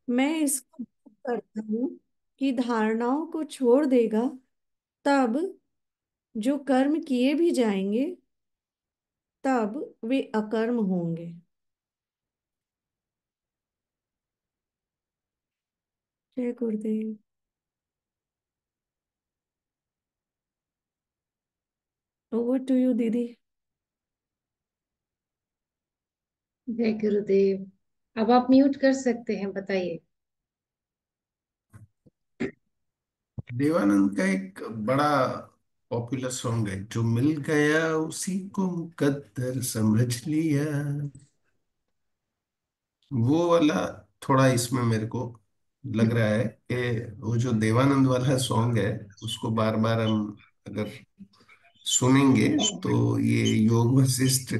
मैं इसको करता हूँ कि धारणाओं को छोड़ देगा, तब जो कर्म किए भी जाएंगे तब वे अकर्म होंगे। जय गुरुदेव। ओवर टू यू दीदी। जय गुरुदेव। अब आप म्यूट कर सकते हैं, बताइए। देवानंद का एक बड़ा पॉपुलर सॉन्ग है, जो मिल गया उसी को मुकद्दर समझ लिया। वो वाला थोड़ा इसमें मेरे को लग रहा है कि वो जो देवानंद वाला सॉन्ग है, उसको बार बार हम अगर सुनेंगे तो ये योग वशिष्ठ,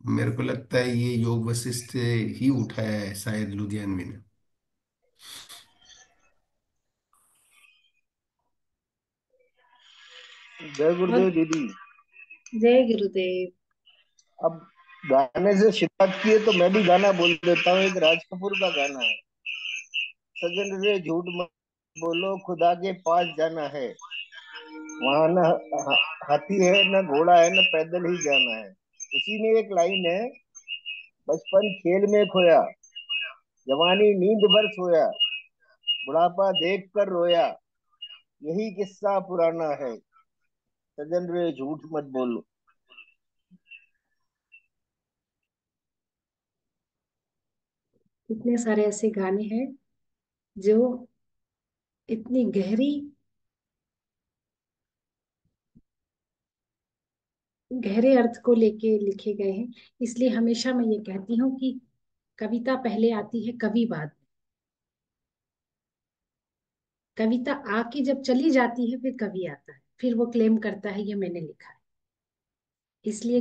मेरे को लगता है ये योग वशिष्ठ ही उठाया है शायद लुधियानवी ने। जय और गुरुदेव दीदी। जय गुरुदेव। अब गाने से शुरुआत की है तो मैं भी गाना बोल देता हूँ। एक राज कपूर का गाना है, सजन रे झूठ मत बोलो, खुदा के पास जाना है। वहां न हाथी है न घोड़ा है न पैदल ही जाना है। उसी में एक लाइन है, बचपन खेल में खोया, जवानी नींद भर सोया, बुढ़ापा देख कर रोया, यही किस्सा पुराना है। सजन रे झूठ मत बोलो। इतने सारे ऐसे गाने हैं जो इतनी गहरी गहरे अर्थ को लेके लिखे गए हैं। इसलिए हमेशा मैं ये कहती हूँ कि कविता पहले आती है, कवि बाद में। कविता आके जब चली जाती है फिर कवि आता है, फिर वो क्लेम करता है ये मैंने लिखा है। इसलिए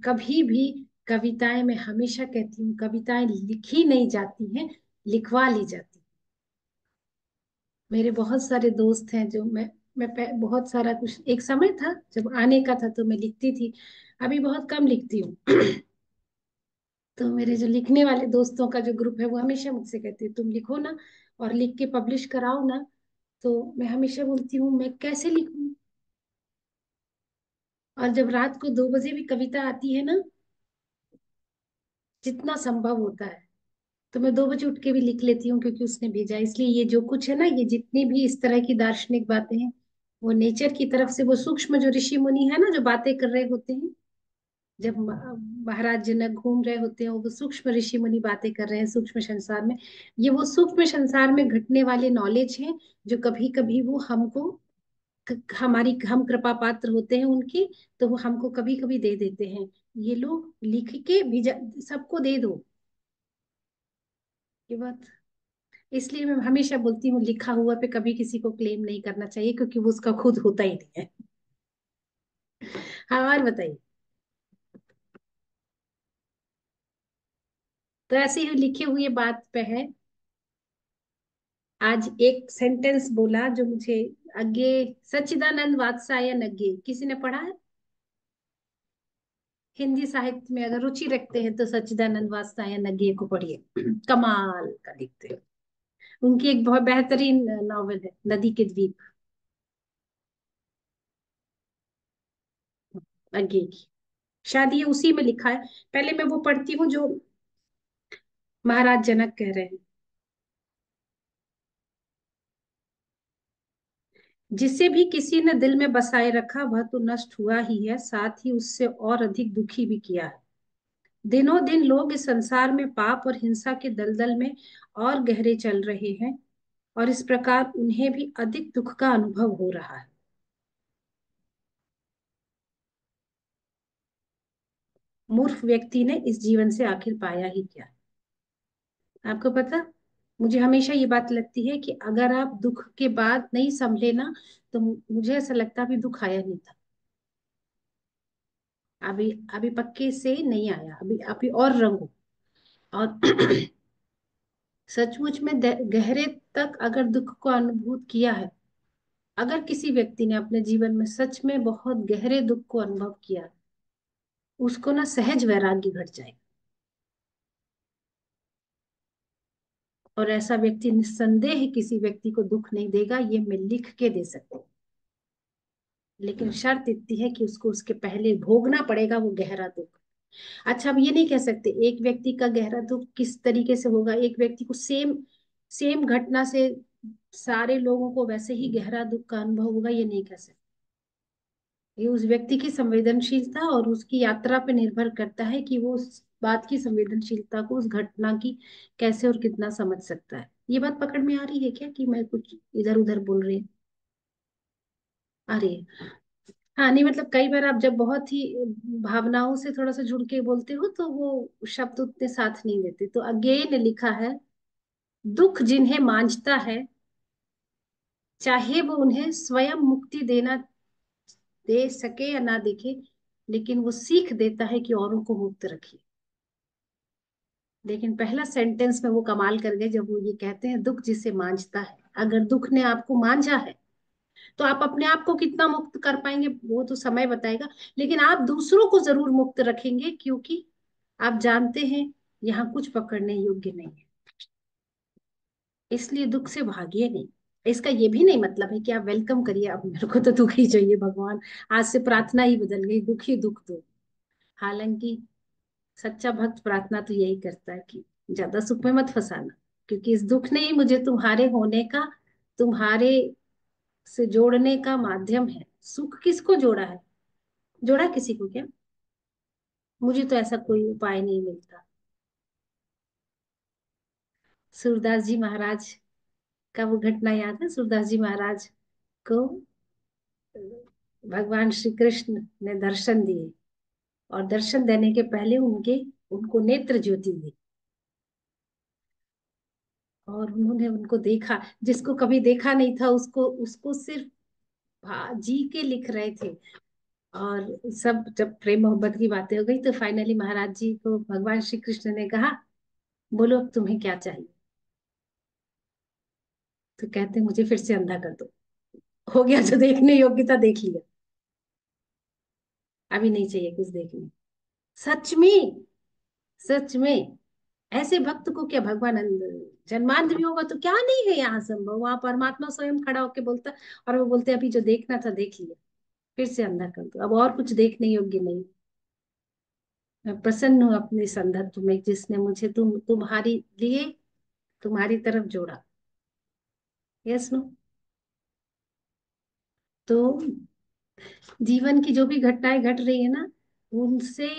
कभी भी कविताएं, मैं हमेशा कहती हूँ, कविताएं लिखी नहीं जाती हैं, लिखवा ली जाती हैं। मेरे बहुत सारे दोस्त हैं जो बहुत सारा कुछ, एक समय था जब आने का था तो मैं लिखती थी। अभी बहुत कम लिखती हूँ। तो मेरे जो लिखने वाले दोस्तों का जो ग्रुप है वो हमेशा मुझसे कहते हैं तुम लिखो ना और लिख के पब्लिश कराओ ना। तो मैं हमेशा बोलती हूँ मैं कैसे लिखूं। और जब रात को 2 बजे भी कविता आती है ना, जितना संभव होता है, तो मैं 2 बजे उठ के भी लिख लेती हूँ, क्योंकि उसने भेजा। इसलिए ये जो कुछ है ना, ये जितनी भी इस तरह की दार्शनिक बातें हैं, वो नेचर की तरफ से, वो सूक्ष्म जो ऋषि मुनि है ना जो बातें कर रहे होते हैं, जब महाराज जनक घूम रहे होते हैं, वो सूक्ष्म ऋषि मुनि बातें कर रहे हैं सूक्ष्म संसार में। ये वो सूक्ष्म संसार में घटने वाले नॉलेज हैं, जो कभी कभी वो हमको, हम कृपा पात्र होते हैं उनकी, तो वो हमको कभी कभी दे देते हैं। ये लोग लिख के भेजा, सबको दे दो ये बात। इसलिए मैं हमेशा बोलती हूँ लिखा हुआ पे कभी किसी को क्लेम नहीं करना चाहिए, क्योंकि वो उसका खुद होता ही नहीं है। हाँ, और बताइए। तो ऐसे ही लिखे हुए बात पे है। आज एक सेंटेंस बोला जो मुझे, अज्ञे सच्चिदानंद वात्स्यायन अज्ञे, किसी ने पढ़ा है? हिंदी साहित्य में अगर रुचि रखते हैं तो सच्चिदानंद वात्स्यायन अज्ञे को पढ़िए। कमाल का लिखते हैं। उनकी एक बहुत बेहतरीन नॉवेल है नदी के द्वीप, अज्ञे की। शायद ये उसी में लिखा है। पहले मैं वो पढ़ती हूँ जो महाराज जनक कह रहे हैं। जिसे भी किसी ने दिल में बसाए रखा वह तो नष्ट हुआ ही है, साथ ही उससे और अधिक दुखी भी किया है। दिनों दिन लोग इस संसार में पाप और हिंसा के दलदल में और गहरे चल रहे हैं, और इस प्रकार उन्हें भी अधिक दुख का अनुभव हो रहा है। मूर्ख व्यक्ति ने इस जीवन से आखिर पाया ही क्या? आपको पता, मुझे हमेशा ये बात लगती है कि अगर आप दुख के बाद नहीं संभले ना, तो मुझे ऐसा लगता अभी दुख आया नहीं था। अभी अभी पक्के से नहीं आया, अभी अभी और रंगो। और सचमुच में गहरे तक अगर दुख को अनुभूत किया है, अगर किसी व्यक्ति ने अपने जीवन में सच में बहुत गहरे दुख को अनुभव किया, उसको ना सहज वैराग्य घट जाएगा। और ऐसा व्यक्ति निस्संदेह किसी व्यक्ति को दुख नहीं देगा, ये मैं लिख के दे सकती हूँ। लेकिन शर्त इतनी है कि उसको उसके पहले भोगना पड़ेगा वो गहरा दुख। अच्छा, अब ये नहीं कह सकते एक व्यक्ति का गहरा दुख किस तरीके से होगा, एक व्यक्ति को सेम सेम घटना से सारे लोगों को वैसे ही गहरा दुख का अनुभव होगा, ये नहीं कह सकते। ये उस व्यक्ति की संवेदनशीलता और उसकी यात्रा पे निर्भर करता है कि वो उस बात की संवेदनशीलता को, उस घटना की कैसे और कितना समझ सकता है। ये बात पकड़ में आ रही है क्या कि मैं कुछ इधर उधर बोल रही हूँ? आ रही है? हाँ, नहीं मतलब कई बार आप जब बहुत ही भावनाओं से थोड़ा सा जुड़ के बोलते हो तो वो शब्द उतने साथ नहीं देते। तो अगेन लिखा है, दुख जिन्हें मांझता है, चाहे वो उन्हें स्वयं मुक्ति देना दे सके या ना देखे, लेकिन वो सीख देता है कि औरों को मुक्त रखिए। लेकिन पहला सेंटेंस में वो कमाल कर गए जब वो ये कहते हैं, दुख जिसे मांझता है। अगर दुख ने आपको मांझा है तो आप अपने आप को कितना मुक्त कर पाएंगे वो तो समय बताएगा, लेकिन आप दूसरों को जरूर मुक्त रखेंगे, क्योंकि आप जानते हैं यहाँ कुछ पकड़ने योग्य नहीं है। इसलिए दुख से भागिए नहीं। इसका ये भी नहीं मतलब है कि आप वेलकम करिए, अब मेरे को तो दुख ही चाहिए भगवान, आज से प्रार्थना ही बदल गई, दुख ही दुख दो। हालांकि सच्चा भक्त प्रार्थना तो यही करता है कि ज्यादा सुख में मत फंसाना, क्योंकि इस दुख ने ही मुझे तुम्हारे होने का, तुम्हारे से जोड़ने का माध्यम है। सुख किसको जोड़ा है? जोड़ा किसी को क्या? मुझे तो ऐसा कोई उपाय नहीं मिलता। सूरदास जी महाराज का वो घटना याद है? सूरदास जी महाराज को भगवान श्री कृष्ण ने दर्शन दिए, और दर्शन देने के पहले उनको नेत्र ज्योति दी, और उन्होंने उनको देखा, जिसको कभी देखा नहीं था उसको उसको सिर्फ जी के लिख रहे थे। और सब जब प्रेम मोहब्बत की बातें हो गई तो फाइनली महाराज जी को भगवान श्री कृष्ण ने कहा, बोलो अब तुम्हें क्या चाहिए? तो कहते मुझे फिर से अंधा कर दो, हो गया जो देखने योग्यता देख लिया, अभी नहीं चाहिए कुछ देखने। सच में, सच में ऐसे भक्त को क्या भगवान जन्मांध भी होगा तो क्या नहीं है यहाँ संभव? वहां परमात्मा स्वयं खड़ा होकर बोलता, और वो बोलते अभी जो देखना था देख लिया, फिर से अंधा कर दो, अब और कुछ देखने योग्य नहीं। मैं प्रसन्न हूँ अपने संधत्व में, जिसने मुझे तुम्हारी लिए, तुम्हारी तरफ जोड़ा। Yes no? तो जीवन की जो भी घटनाएं घट रही है ना, उनसे,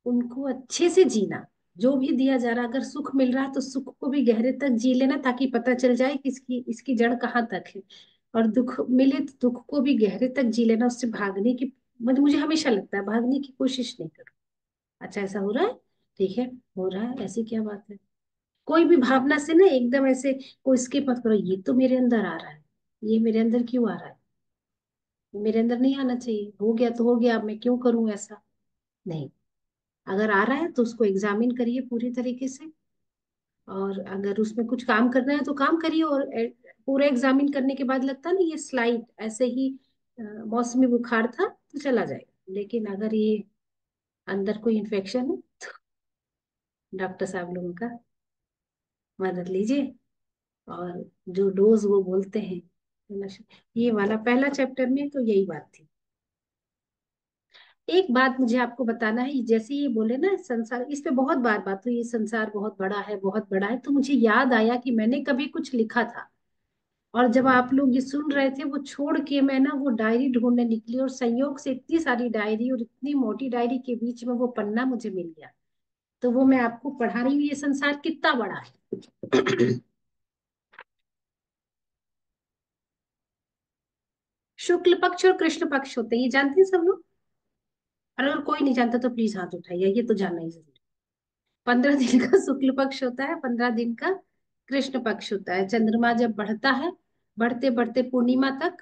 उनको अच्छे से जीना। जो भी दिया जा रहा, अगर सुख मिल रहा है तो सुख को भी गहरे तक जी लेना, ताकि पता चल जाए कि इसकी जड़ कहाँ तक है। और दुख मिले तो दुख को भी गहरे तक जी लेना, उससे भागने की, मुझे हमेशा लगता है भागने की कोशिश नहीं करो। अच्छा ऐसा हो रहा है, ठीक है, हो रहा है, ऐसी क्या बात है? कोई भी भावना से ना एकदम ऐसे को स्किप मत करो, ये तो मेरे अंदर आ रहा है, ये मेरे अंदर क्यों आ रहा है, मेरे अंदर नहीं आना चाहिए, हो गया तो हो गया, अब मैं क्यों करूं ऐसा? नहीं, अगर आ रहा है तो उसको एग्जामिन करिए पूरी तरीके से, और अगर उसमें कुछ काम करना है तो काम करिए। और पूरा एग्जामिन करने के बाद लगता नहीं ये स्लाइड ऐसे ही मौसमी बुखार था तो चला जाएगा, लेकिन अगर ये अंदर कोई इन्फेक्शन है, डॉक्टर साहब लोगों का मदद लीजिए, और जो डोज वो बोलते हैं। ये वाला पहला चैप्टर में तो यही बात थी। एक बात मुझे आपको बताना है, जैसे ये बोले ना संसार, इस पे बहुत बार बात हुई, ये संसार बहुत बड़ा है, बहुत बड़ा है, तो मुझे याद आया कि मैंने कभी कुछ लिखा था, और जब आप लोग ये सुन रहे थे वो छोड़ के मैं ना वो डायरी ढूंढने निकली, और संयोग से इतनी सारी डायरी और इतनी मोटी डायरी के बीच में वो पन्ना मुझे मिल गया, तो वो मैं आपको पढ़ा रही हूँ, ये संसार कितना बड़ा है। शुक्ल पक्ष और कृष्ण पक्ष होते हैं, ये जानते हैं सब लोग? और अगर कोई नहीं जानता तो प्लीज हाथ उठाइए, ये तो जानना ही जरूरी। 15 दिन का शुक्ल पक्ष होता है, 15 दिन का कृष्ण पक्ष होता है। चंद्रमा जब बढ़ता है, बढ़ते बढ़ते पूर्णिमा तक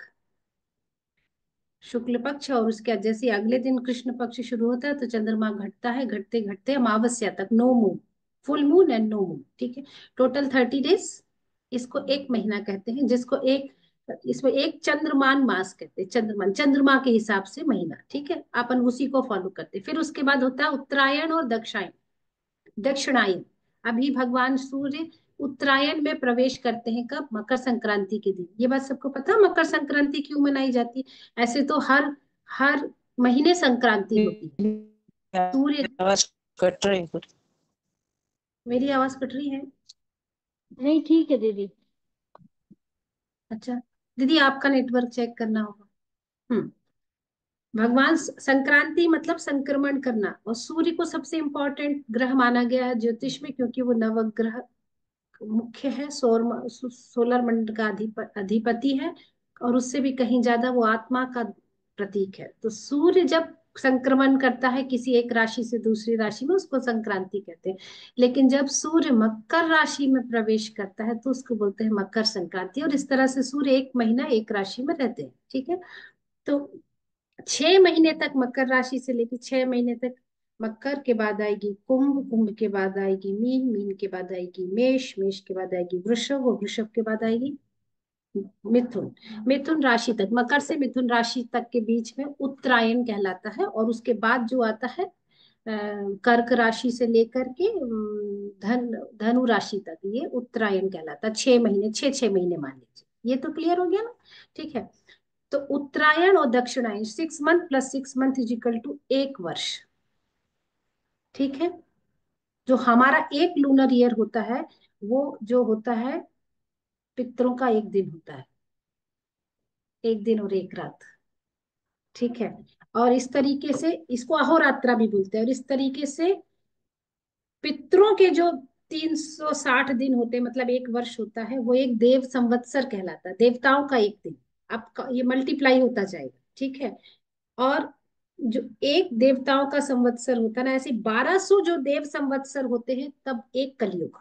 शुक्ल पक्ष, और उसके जैसे अगले दिन कृष्ण पक्ष शुरू होता है तो चंद्रमा घटता है, घटते घटते अमावस्या तक, no moon, full moon and no moon, ठीक है, टोटल 30 डेज। इसको एक महीना कहते हैं, जिसको एक, इसमें एक चंद्रमान मास कहते हैं, चंद्रमान चंद्रमा के हिसाब से महीना, ठीक है, अपन उसी को फॉलो करते हैं। फिर उसके बाद होता है उत्तरायण और दक्षिणायन। दक्षिणायन, अभी भगवान सूर्य उत्तरायण में प्रवेश करते हैं कब? मकर संक्रांति के दिन। ये बात सबको पता है मकर संक्रांति क्यों मनाई जाती है? ऐसे तो हर हर महीने संक्रांति होती है। सूर्य, आवाज कट रही है। मेरी आवाज कट रही है? नहीं ठीक है दीदी। अच्छा दीदी, आपका नेटवर्क चेक करना होगा। भगवान संक्रांति मतलब संक्रमण करना, और सूर्य को सबसे इंपॉर्टेंट ग्रह माना गया है ज्योतिष में, क्योंकि वो नवग्रह मुख्य है, सोलर मंडल का अधिपति है, और उससे भी कहीं ज्यादा वो आत्मा का प्रतीक है। तो सूर्य जब संक्रमण करता है किसी एक राशि से दूसरी राशि में, उसको संक्रांति कहते हैं। लेकिन जब सूर्य मकर राशि में प्रवेश करता है तो उसको बोलते हैं मकर संक्रांति। और इस तरह से सूर्य एक महीना एक राशि में रहते हैं, ठीक है। तो 6 महीने तक मकर राशि से लेकर 6 महीने तक, मकर के बाद आएगी कुंभ, कुंभ के बाद आएगी मीन, मीन के बाद आएगी मेष, मेष के बाद आएगी वृषभ, और वृषभ के बाद आएगी मिथुन। मिथुन राशि तक, मकर से मिथुन राशि तक के बीच में उत्तरायण कहलाता है। और उसके बाद जो आता है कर्क राशि से लेकर के धनु राशि तक, ये उत्तरायण कहलाता है। 6 महीने, 6 6 महीने मान लीजिए। ये तो क्लियर हो गया ना? ठीक है। तो उत्तरायण और Dakshinayan, 6 month plus 6 month is equal to 1 वर्ष, ठीक है। जो हमारा एक लूनर ईयर होता है, वो जो होता है पितरों का एक दिन होता है, एक दिन और एक रात, ठीक है। और इस तरीके से इसको अहोरात्रा भी बोलते हैं। और इस तरीके से पितरों के जो 360 दिन होते हैं, मतलब 1 वर्ष होता है, वो एक देव संवत्सर कहलाता है, देवताओं का एक दिन। आपका ये मल्टीप्लाई होता जाएगा, ठीक है। और जो एक देवताओं का संवत्सर होता है ना, ऐसे 1200 जो देव संवत्सर होते हैं तब एक कलयुग,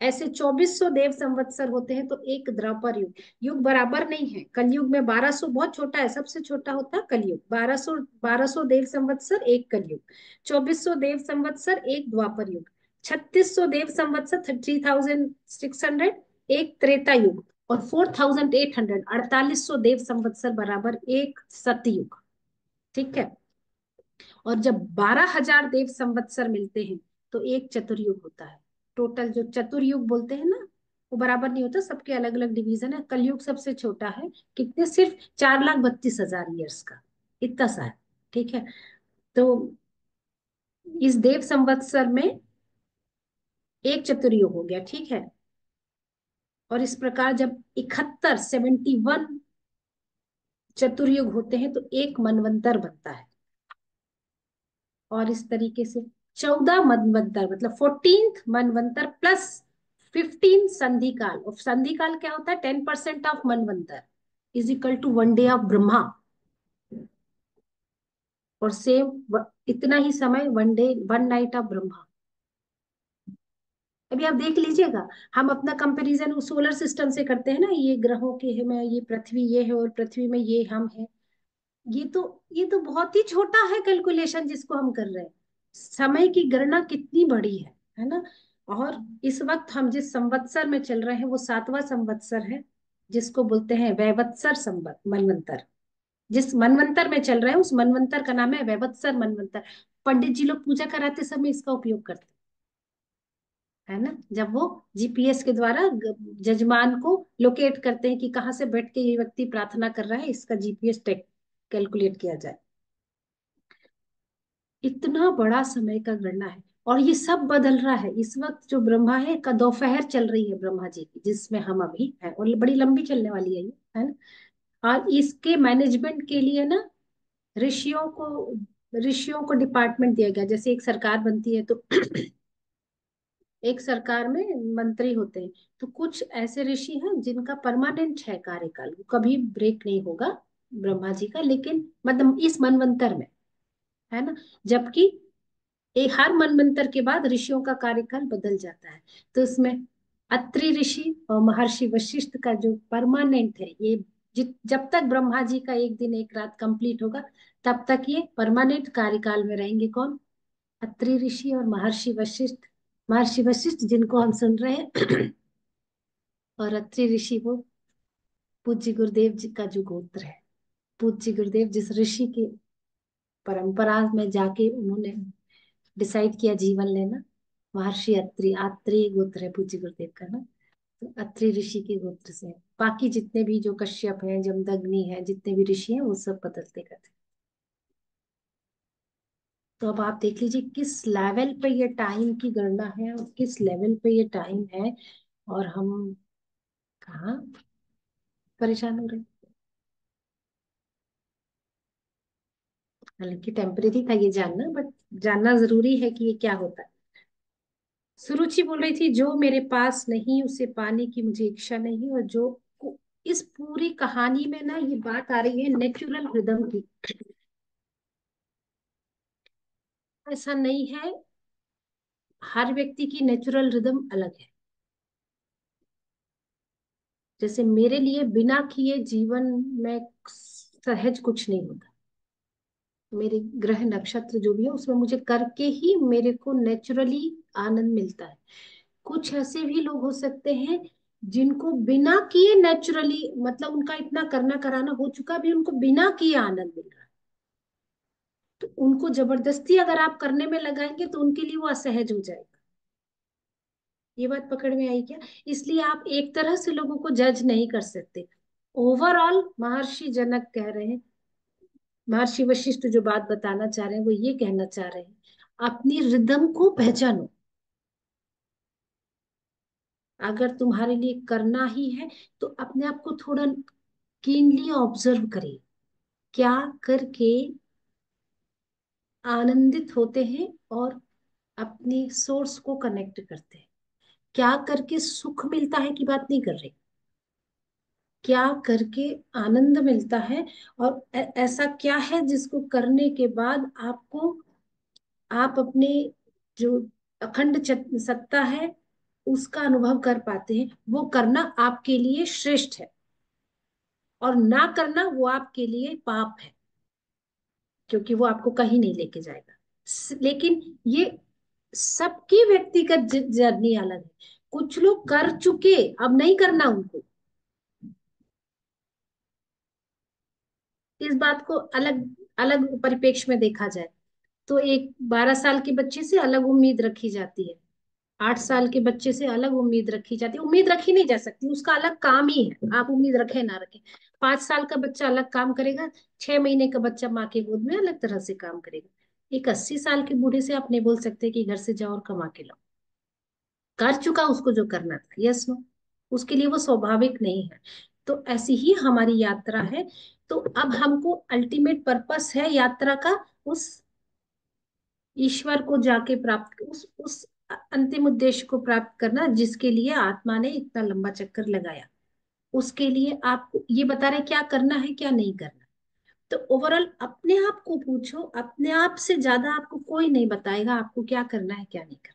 ऐसे 2400 देव संवत्सर होते हैं तो एक द्वापर युग। युग बराबर नहीं है, कलयुग में 1200 बहुत छोटा है, सबसे छोटा होता है कलयुग। 1200 देव संवत्सर एक कलयुग, 2400 देव संवत्सर एक द्वापर युग, 3600 देव संवत्सर 3600 एक त्रेता युग, और 4800 4800 देव संवत्सर बराबर एक सतयुग, ठीक है। और जब 12,000 देव संवत्सर मिलते हैं तो एक चतुर्युग होता है। टोटल जो चतुर्युग बोलते हैं ना, वो बराबर नहीं होता, सबके अलग अलग डिवीजन है। कलयुग सबसे छोटा है, कितने? सिर्फ 4,32,000 ईयर्स का, इतना सा है, ठीक है। तो इस देव संवत्सर में एक चतुर्युग हो गया, ठीक है। और इस प्रकार जब 71 चतुर्युग होते हैं तो एक मनवंतर बनता है। और इस तरीके से 14 मनवंतर, मतलब 14th मनवंतर प्लस 15 संधि काल। और संधि काल क्या होता है? 10% ऑफ मनवंतर is equal to 1 day of Brahma. और सेम इतना ही समय 1 डे 1 नाइट ऑफ ब्रह्मा। अभी आप देख लीजिएगा, हम अपना कंपैरिजन सोलर सिस्टम से करते हैं ना, ये ग्रहों के है, मैं ये पृथ्वी ये है और पृथ्वी में ये हम है। ये तो ये तो बहुत ही छोटा है कैलकुलेशन जिसको हम कर रहे हैं। समय की गणना कितनी बड़ी है ना। और इस वक्त हम जिस संवत्सर में चल रहे हैं वो 7वां संवत्सर है, जिसको बोलते हैं वैवत्सर संवत मनवंतर। जिस मनवंतर में चल रहे हैं उस मनवंतर का नाम है वैवत्सर मनवंतर। पंडित जी लोग पूजा कराते समय इसका उपयोग करते हैं, है ना। जब वो जीपीएस के द्वारा जजमान को लोकेट करते हैं कि कहाँ से बैठ के ये व्यक्ति प्रार्थना कर रहा है, इसका जीपीएस कैलकुलेट किया जाए। इतना बड़ा समय का गणना है। और ये सब बदल रहा है। इस वक्त जो ब्रह्मा है का दोपहर चल रही है ब्रह्मा जी की, जिसमें हम अभी हैं, और बड़ी लंबी चलने वाली है ये, है ना। और इसके मैनेजमेंट के लिए ना ऋषियों को डिपार्टमेंट दिया गया। जैसे एक सरकार बनती है तो एक सरकार में मंत्री होते हैं, तो कुछ ऐसे ऋषि हैं जिनका परमानेंट है कार्यकाल, वो कभी ब्रेक नहीं होगा ब्रह्मा जी का, लेकिन मतलब इस मनवंतर में, है ना। जबकि एक हर मनवंतर के बाद ऋषियों का कार्यकाल बदल जाता है। तो इसमें अत्रि ऋषि और महर्षि वशिष्ठ का जो परमानेंट है, ये जब तक ब्रह्मा जी का एक दिन एक रात कंप्लीट होगा तब तक ये परमानेंट कार्यकाल में रहेंगे। कौन? अत्रि ऋषि और महर्षि वशिष्ठ। महर्षि वशिष्ठ जिनको हम सुन रहे हैं और अत्रि ऋषि वो पूज्य गुरुदेव जी का जो गोत्र है। पूज्य गुरुदेव जिस ऋषि की परंपरा में जाके उन्होंने डिसाइड किया जीवन लेना, महर्षि अत्रि, आत्रेय गोत्र है पूज्य गुरुदेव का ना। तो अत्रि ऋषि के गोत्र से है। बाकी जितने भी जो कश्यप हैं, जमदग्नि है, जितने भी ऋषि हैं, वो सब बदलते करते। तो अब आप देख लीजिए किस लेवल पे ये टाइम की गणना है और किस लेवल पे ये टाइम है, और हम कहाँ परेशान हो रहे हैं। हालांकि टेम्परेरी था ये जानना, बट जानना जरूरी है कि ये क्या होता है। सुरुचि बोल रही थी, जो मेरे पास नहीं उसे पाने की मुझे इच्छा नहीं, और जो इस पूरी कहानी में ना ये बात आ रही है नेचुरल रिदम की। ऐसा नहीं है, हर व्यक्ति की नेचुरल रिदम अलग है। जैसे मेरे लिए बिना किए जीवन में सहज कुछ नहीं होता। मेरे ग्रह नक्षत्र जो भी है उसमें मुझे करके ही मेरे को नेचुरली आनंद मिलता है। कुछ ऐसे भी लोग हो सकते हैं जिनको बिना किए नेचुरली, मतलब उनका इतना करना कराना हो चुका भी, उनको बिना किए आनंद मिल रहा है। तो उनको जबरदस्ती अगर आप करने में लगाएंगे तो उनके लिए वो असहज हो जाएगा। ये बात पकड़ में आई क्या? इसलिए आप एक तरह से लोगों को जज नहीं कर सकते। ओवरऑल महर्षि जनक कह रहे हैं, महर्षि वशिष्ठ जो बात बताना चाह रहे हैं वो ये कहना चाह रहे हैं, अपनी रिदम को पहचानो। अगर तुम्हारे लिए करना ही है तो अपने आप को थोड़ा कीनली ऑब्जर्व करिए, क्या करके आनंदित होते हैं और अपनी सोर्स को कनेक्ट करते हैं। क्या करके सुख मिलता है की बात नहीं कर रही, क्या करके आनंद मिलता है, और ऐसा क्या है जिसको करने के बाद आपको, आप अपने जो अखंड सत्ता है उसका अनुभव कर पाते हैं। वो करना आपके लिए श्रेष्ठ है, और ना करना वो आपके लिए पाप है, क्योंकि वो आपको कहीं नहीं लेके जाएगा। लेकिन ये सबकी व्यक्तिगत जर्नी अलग है। कुछ लोग कर चुके, अब नहीं करना उनको। इस बात को अलग अलग परिप्रेक्ष्य में देखा जाए तो एक 12 साल के बच्चे से अलग उम्मीद रखी जाती है, 8 साल के बच्चे से अलग उम्मीद रखी जाती है। उम्मीद रखी नहीं जा सकती, उसका अलग काम ही है, आप उम्मीद रखें ना रखें। 5 साल का बच्चा अलग काम करेगा, 6 महीने का बच्चा माँ के गोद में अलग तरह से काम करेगा। एक 80 साल के बूढ़े से आप नहीं बोल सकते कि घर से जाओ और कमा के लाओ। कर चुका उसको जो करना था, यस नो, उसके लिए वो स्वाभाविक नहीं है। तो ऐसी ही हमारी यात्रा है। तो अब हमको अल्टीमेट पर्पस है यात्रा का, उस ईश्वर को जाके प्राप्त, उस अंतिम उद्देश्य को प्राप्त करना जिसके लिए आत्मा ने इतना लंबा चक्कर लगाया। उसके लिए आपको ये बता रहे क्या करना है क्या नहीं करना। तो ओवरऑल अपने आप को पूछो, अपने आप से ज्यादा आपको कोई नहीं बताएगा आपको क्या करना है क्या नहीं करना।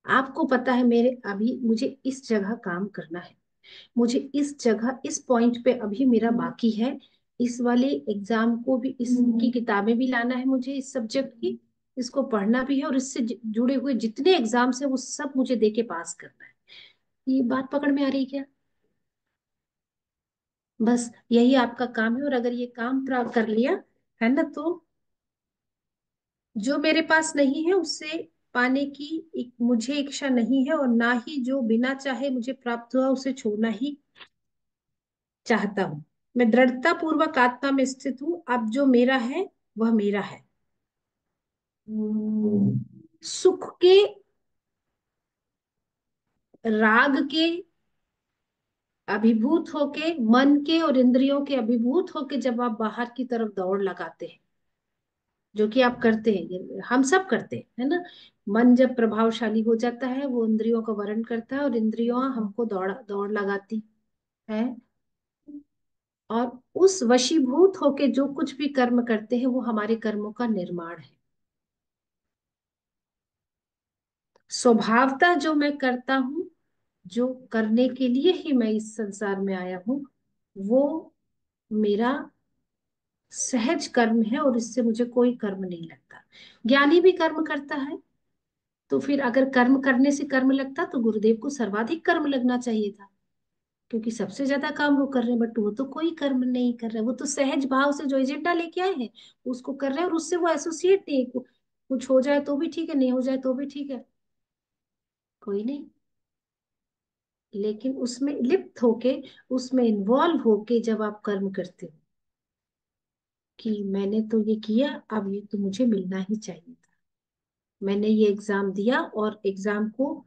आपको पता है मेरे अभी मुझे इस जगह काम करना है, मुझे इस जगह इस पॉइंट पे अभी मेरा बाकी है, इस वाले एग्जाम को भी, इसकी किताबें भी लाना है मुझे, इस सब्जेक्ट की, इसको पढ़ना भी है, और इससे जुड़े हुए जितने एग्जाम्स है वो सब मुझे दे के पास करना है। ये बात पकड़ में आ रही है क्या? बस यही आपका काम है, और अगर ये काम प्राप्त कर लिया है ना, तो जो मेरे पास नहीं है उससे पाने की मुझे इच्छा नहीं है, और ना ही जो बिना चाहे मुझे प्राप्त हुआ उसे छोड़ना ही चाहता हूँ। मैं दृढ़ता पूर्वक आत्मा में स्थित हूँ, अब जो मेरा है वह मेरा है। सुख के, राग के अभिभूत होके, मन के और इंद्रियों के अभिभूत होके जब आप बाहर की तरफ दौड़ लगाते हैं, जो कि आप करते हैं, ये हम सब करते हैं, है ना। मन जब प्रभावशाली हो जाता है वो इंद्रियों का वर्ण करता है, और इंद्रियों हमको दौड़ दौड़ लगाती है, और उस वशीभूत होके जो कुछ भी कर्म करते हैं वो हमारे कर्मों का निर्माण है। स्वभावतः जो मैं करता हूँ, जो करने के लिए ही मैं इस संसार में आया हूँ, वो मेरा सहज कर्म है, और इससे मुझे कोई कर्म नहीं लगता। ज्ञानी भी कर्म करता है, तो फिर अगर कर्म करने से कर्म लगता तो गुरुदेव को सर्वाधिक कर्म लगना चाहिए था, क्योंकि सबसे ज्यादा काम वो कर रहे हैं, बट वो तो कोई कर्म नहीं कर रहे, वो तो सहज भाव से जो एजेंडा लेके आए हैं उसको कर रहे हैं, और उससे वो एसोसिएट नहीं, कुछ हो जाए तो भी ठीक है, नहीं हो जाए तो भी ठीक है, कोई नहीं। लेकिन उसमें लिप्त होके, उसमें इन्वॉल्व होके जब आप कर्म करते हो कि मैंने तो ये किया, अब ये तो मुझे मिलना ही चाहिए था, मैंने ये एग्जाम दिया और एग्जाम को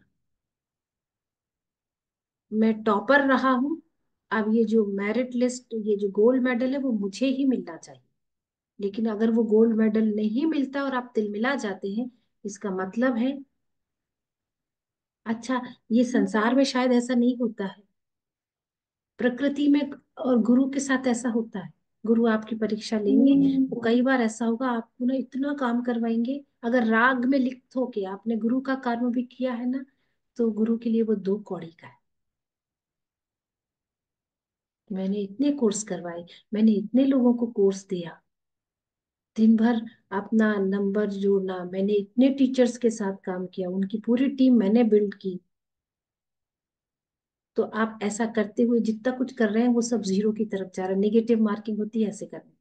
मैं टॉपर रहा हूं, अब ये जो मेरिट लिस्ट, ये जो गोल्ड मेडल है वो मुझे ही मिलना चाहिए। लेकिन अगर वो गोल्ड मेडल नहीं मिलता और आप तिलमिला जाते हैं, इसका मतलब है, अच्छा, ये संसार में शायद ऐसा नहीं होता है, प्रकृति में और गुरु के साथ ऐसा होता है। गुरु आपकी परीक्षा लेंगे, वो कई बार ऐसा होगा आपको ना इतना काम करवाएंगे, अगर राग में लिप्त होके आपने गुरु का कर्म भी किया है ना, तो गुरु के लिए वो दो कौड़ी का है। मैंने इतने कोर्स करवाए, मैंने इतने लोगों को कोर्स दिया, दिन भर अपना नंबर जोड़ना, मैंने इतने टीचर्स के साथ काम किया, उनकी पूरी टीम मैंने बिल्ड की। तो आप ऐसा करते हुए जितना कुछ कर रहे हैं वो सब जीरो की तरफ जा रहा है, नेगेटिव मार्किंग होती है ऐसे करने।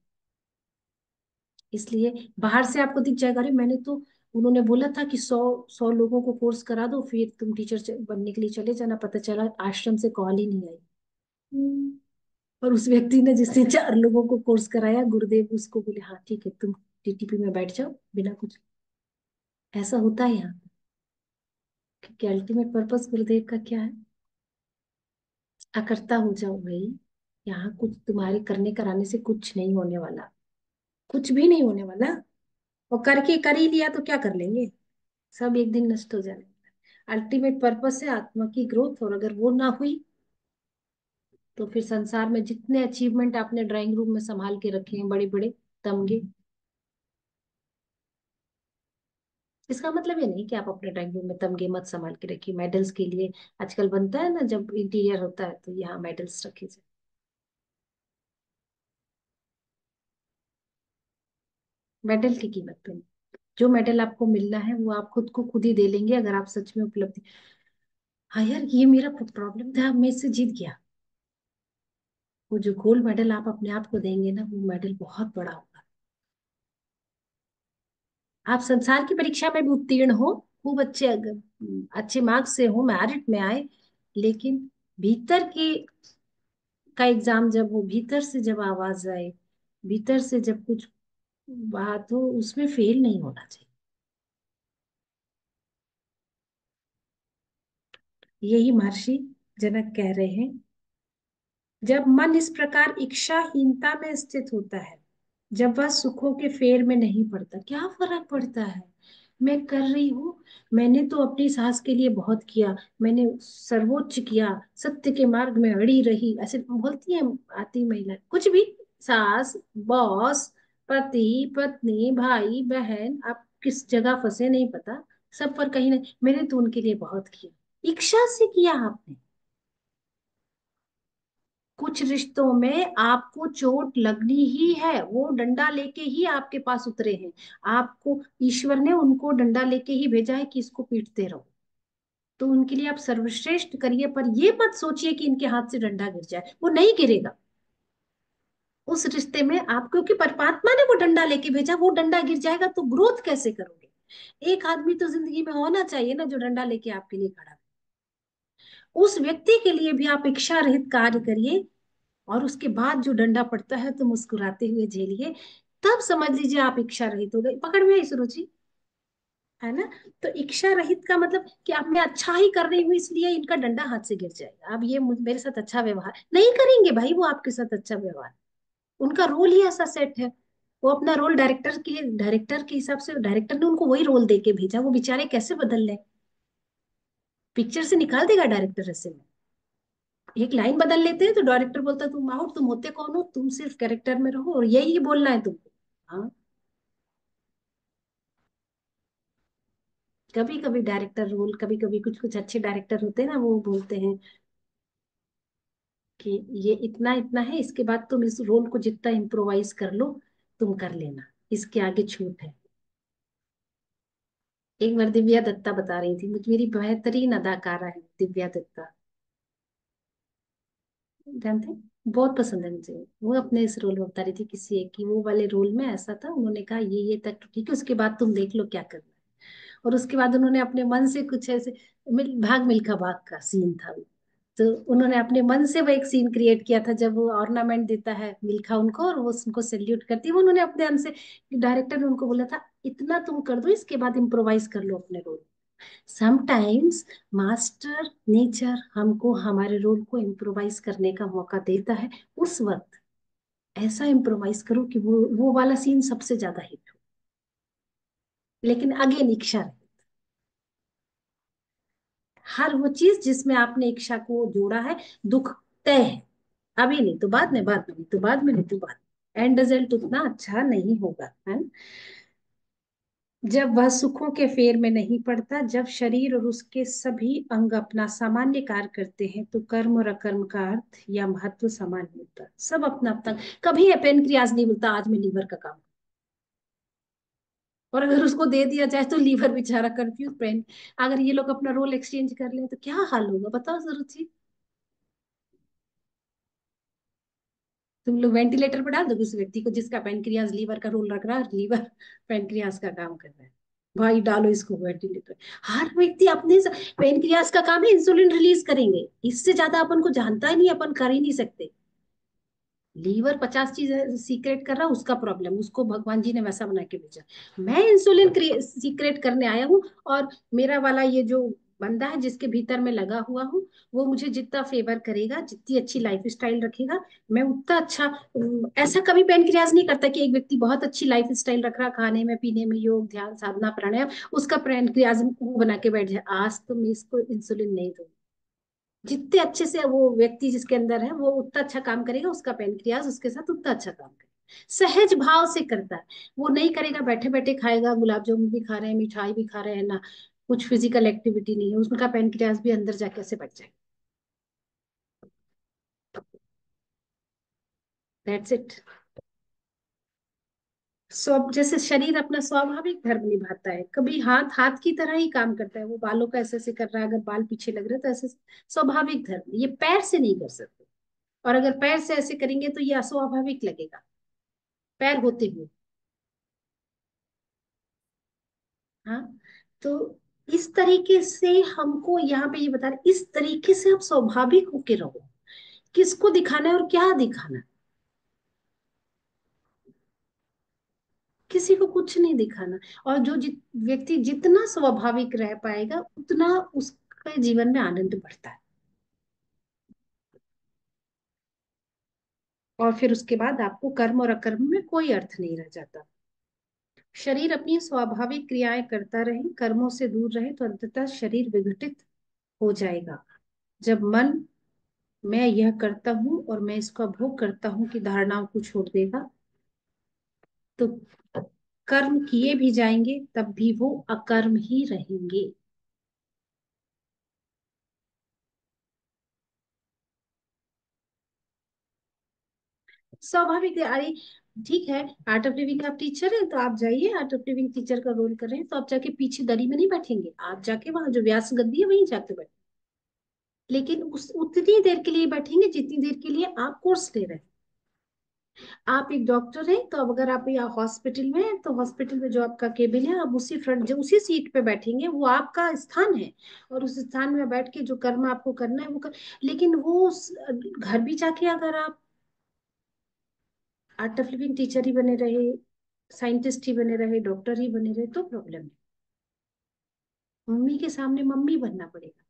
इसलिए बाहर से आपको दिख जाएगा, अरे मैंने तो, उन्होंने बोला था कि 100 लोगों को कोर्स करा दो फिर तुम टीचर बनने के लिए चले जाना, पता चला आश्रम से कॉल ही नहीं आई। और उस व्यक्ति ने जिसने 4 लोगों को कोर्स कराया, गुरुदेव उसको बोले हाँ ठीक है तुम टीटीपी में बैठ जाओ बिना कुछ। ऐसा होता है यहाँ, क्योंकि अल्टीमेट पर्पस गुरुदेव का क्या है, अकर्ता हो जाओ भाई। यहाँ कुछ तुम्हारे करने कराने से कुछ नहीं होने वाला, कुछ भी नहीं होने वाला। और करके कर ही लिया तो क्या कर लेंगे, सब एक दिन नष्ट हो जाने। अल्टीमेट पर्पस है आत्मा की ग्रोथ, और अगर वो ना हुई तो फिर संसार में जितने अचीवमेंट आपने ड्राइंग रूम में संभाल के रखे हैं, बड़े बड़े तमगे, इसका मतलब ये नहीं कि आप अपने ड्राइंग रूम में तमगे मत संभाल के रखिए। मेडल्स के लिए आजकल बनता है ना, जब इंटीरियर होता है तो यहाँ मेडल्स रखे जाए। मेडल की कीमत पे नहीं, जो मेडल आपको मिलना है वो आप खुद को खुद ही दे लेंगे अगर आप सच में उपलब्धि, हाँ यार ये मेरा प्रॉब्लम था, मैं इससे जीत गया। वो जो गोल्ड मेडल आप अपने आप को देंगे ना, वो मेडल बहुत बड़ा होगा। आप संसार की परीक्षा में भी उत्तीर्ण हो, खूब अच्छे अच्छे मार्क्स से हो, मेरिट में आए, लेकिन भीतर की का एग्जाम जब हो, भीतर से जब आवाज आए, भीतर से जब कुछ बात हो, उसमें फेल नहीं होना चाहिए। यही महर्षि जनक कह रहे हैं, जब मन इस प्रकार इच्छाहीनता में स्थित होता है, जब वह सुखों के फेर में नहीं पड़ता, क्या फर्क पड़ता है, मैं कर रही हूँ, मैंने तो अपनी सास के लिए बहुत किया, मैंने सर्वोच्च किया, सत्य के मार्ग में अड़ी रही, ऐसे बोलती है आती महिला कुछ भी, सास, बॉस, पति, पत्नी, भाई, बहन, आप किस जगह फंसे नहीं पता, सब पर कहीं नहीं, मैंने तो उनके लिए बहुत किया, इच्छा से किया आपने। कुछ रिश्तों में आपको चोट लगनी ही है, वो डंडा लेके ही आपके पास उतरे हैं, आपको ईश्वर ने उनको डंडा लेके ही भेजा है कि इसको पीटते रहो। तो उनके लिए आप सर्वश्रेष्ठ करिए, पर ये मत सोचिए कि इनके हाथ से डंडा गिर जाए, वो नहीं गिरेगा। उस रिश्ते में आप, क्योंकि परमात्मा ने वो डंडा लेके भेजा, वो डंडा गिर जाएगा तो ग्रोथ कैसे करोगे। एक आदमी तो जिंदगी में होना चाहिए ना जो डंडा लेके आपके लिए खड़ा है। उस व्यक्ति के लिए भी आप इच्छा रहित कार्य करिए, और उसके बाद जो डंडा पड़ता है तो मुस्कुराते हुए झेलिए, तब समझ लीजिए आप इच्छा रहित हो गए। पकड़ में आई सुरुचि, है ना। तो इच्छा रहित का मतलब कि अब मैं अच्छा ही कर रही हूँ इसलिए इनका डंडा हाथ से गिर जाएगा, अब ये मेरे साथ अच्छा व्यवहार नहीं करेंगे भाई, वो आपके साथ अच्छा व्यवहार, उनका रोल ही ऐसा सेट है। वो अपना रोल डायरेक्टर के हिसाब से, डायरेक्टर ने उनको वही रोल दे के भेजा, वो बेचारे कैसे बदल लें, पिक्चर से निकाल देगा डायरेक्टर ऐसे में। एक लाइन बदल लेते हैं तो डायरेक्टर बोलता है तुम आओ, तुम होते कौन हो, तुम सिर्फ कैरेक्टर में रहो और यही बोलना है तुमको। हाँ, कभी कभी डायरेक्टर रोल, कभी कभी कुछ कुछ अच्छे डायरेक्टर होते हैं ना, वो बोलते हैं कि ये इतना इतना है, इसके बाद तुम इस रोल को जितना इम्प्रोवाइज कर लो तुम कर लेना, इसके आगे छूट है। एक बार दिव्या दत्ता बता रही थी, मुझ मेरी बेहतरीन अदाकारा है दिव्या दत्ता, जानते हैं? बहुत पसंद है मुझे। वो अपने इस रोल में बता रही थी किसी एक की, वो वाले रोल में ऐसा था, उन्होंने कहा ये तक तो ठीक है, उसके बाद तुम देख लो क्या करना है। और उसके बाद उन्होंने अपने मन से कुछ ऐसे, भाग मिल्खा भाग का सीन था वो। तो उन्होंने अपने मन से वो एक सीन क्रिएट किया था, जब वो ऑर्नामेंट देता है मिल्खा उनको और वो उनको सैल्यूट करती है, वो उन्होंने अपने मन से, डायरेक्टर ने उनको बोला था इतना तुम कर दो, इसके बाद इम्प्रोवाइज कर लो अपने रोल। समटाइम्स मास्टर नेचर हमको हमारे रोल को इम्प्रोवाइज करने का मौका देता है। उस वक्त ऐसा इम्प्रोवाइज करो कि वो वाला सीन सबसे ज्यादा हिट हो। लेकिन अगेन इच्छा रहे, हर वो चीज जिसमें आपने इच्छा को जोड़ा है, दुख तय है। अभी नहीं तो बाद में, बाद में नहीं तो बाद में, नहीं तो बाद में, एंड रिजल्ट उतना अच्छा नहीं होगा, है ना? जब वह सुखों के फेर में नहीं पड़ता, जब शरीर और उसके सभी अंग अपना सामान्य कार्य करते हैं, तो कर्म और अकर्म का अर्थ या महत्व समान होता है। सब अपना अपना, कभी पेनक्रियाज नहीं बोलता आज मैं लीवर का काम, और अगर उसको दे दिया जाए तो लीवर बेचारा कंफ्यूज पेन। अगर ये लोग अपना रोल एक्सचेंज कर ले तो क्या हाल होगा, बताओ जरूर जी। तुम लोग वेंटिलेटर पर डाल दोगे उस व्यक्ति को जिसका पेनक्रियाज लीवर का रोल रख रहा है, लीवर पेनक्रियाज का काम कर रहा है। भाई डालो इसको वेंटिलेटर। हर व्यक्ति अपने पेनक्रियाज का काम है इंसुलिन रिलीज करेंगे, इससे ज्यादा अपन को जानता ही नहीं, अपन कर ही नहीं सकते। लीवर 50 चीज सीक्रेट कर रहा है, उसका प्रॉब्लम, उसको भगवान जी ने वैसा बना के भेजा। मैं इंसुलिन सीक्रेट करने आया हूँ, और मेरा वाला ये जो बंदा है जिसके भीतर में लगा हुआ हूँ, वो मुझे जितना फेवर करेगा, जितनी अच्छी लाइफ स्टाइल रखेगा, मैं उतना अच्छा। ऐसा कभी पैनक्रियाज नहीं करता कि एक व्यक्ति बहुत अच्छी लाइफ स्टाइल रख रहा, खाने में पीने में, योग ध्यान साधना प्राणायाम, उसका पैनक्रियाज वो बना के बैठ जाए आज तो मैं इसको इंसुलिन नहीं दूंगा। जितने अच्छे से वो व्यक्ति जिसके अंदर है वो उतना अच्छा काम करेगा, उसका पेनक्रियाज उसके साथ उतना अच्छा काम करेगा। सहज भाव से करता है। वो नहीं करेगा बैठे बैठे खाएगा, गुलाब जामुन भी खा रहे हैं, मिठाई भी खा रहे हैं ना, कुछ फिजिकल एक्टिविटी नहीं है, उसका पेनक्रियाज भी अंदर जाके कैसे बैठ जाए। That's it. स्व जैसे शरीर अपना स्वाभाविक धर्म निभाता है, कभी हाथ हाथ की तरह ही काम करता है, वो बालों का ऐसे ऐसे कर रहा है, अगर बाल पीछे लग रहे हैं तो ऐसे स्वाभाविक धर्म, ये पैर से नहीं कर सकते। और अगर पैर से ऐसे करेंगे तो ये अस्वाभाविक लगेगा, पैर होते हुए। हाँ, तो इस तरीके से हमको यहाँ पे ये बता रहे, इस तरीके से आप स्वाभाविक होके रहो। किसको दिखाना है और क्या दिखाना है? किसी को कुछ नहीं दिखाना। और जो व्यक्ति जितना स्वाभाविक रह पाएगा उतना उसके जीवन में आनंद बढ़ता है। और फिर उसके बाद आपको कर्म और अकर्म में कोई अर्थ नहीं रह जाता। शरीर अपनी स्वाभाविक क्रियाएं करता रहे, कर्मों से दूर रहे, तो अंततः शरीर विघटित हो जाएगा। जब मन मैं यह करता हूं और मैं इसका भोग करता हूं की धारणाओं को छोड़ देगा, तो कर्म किए भी जाएंगे तब भी वो अकर्म ही रहेंगे। स्वाभाविक है। अरे ठीक है, आर्ट ऑफ लिविंग आप टीचर हैं तो आप जाइए, आर्ट ऑफ लिविंग टीचर का रोल कर रहे हैं तो आप जाके पीछे दरी में नहीं बैठेंगे, आप जाके वहां जो व्यास गद्दी है वहीं जाके बैठे, लेकिन उस उतनी देर के लिए बैठेंगे जितनी देर के लिए आप कोर्स ले रहे हैं। आप एक डॉक्टर हैं तो अब अगर आप यहाँ हॉस्पिटल में हैं तो हॉस्पिटल में जो आपका केबिन है, आप उसी फ्रंट जो उसी सीट पे बैठेंगे, वो आपका स्थान है। और उस स्थान में बैठ के जो कर्म आपको करना है वो लेकिन वो घर भी जाके अगर आप आर्ट ऑफ लिविंग टीचर ही बने रहे, साइंटिस्ट ही बने रहे, डॉक्टर ही बने रहे, तो प्रॉब्लम है। मम्मी के सामने मम्मी बनना पड़ेगा,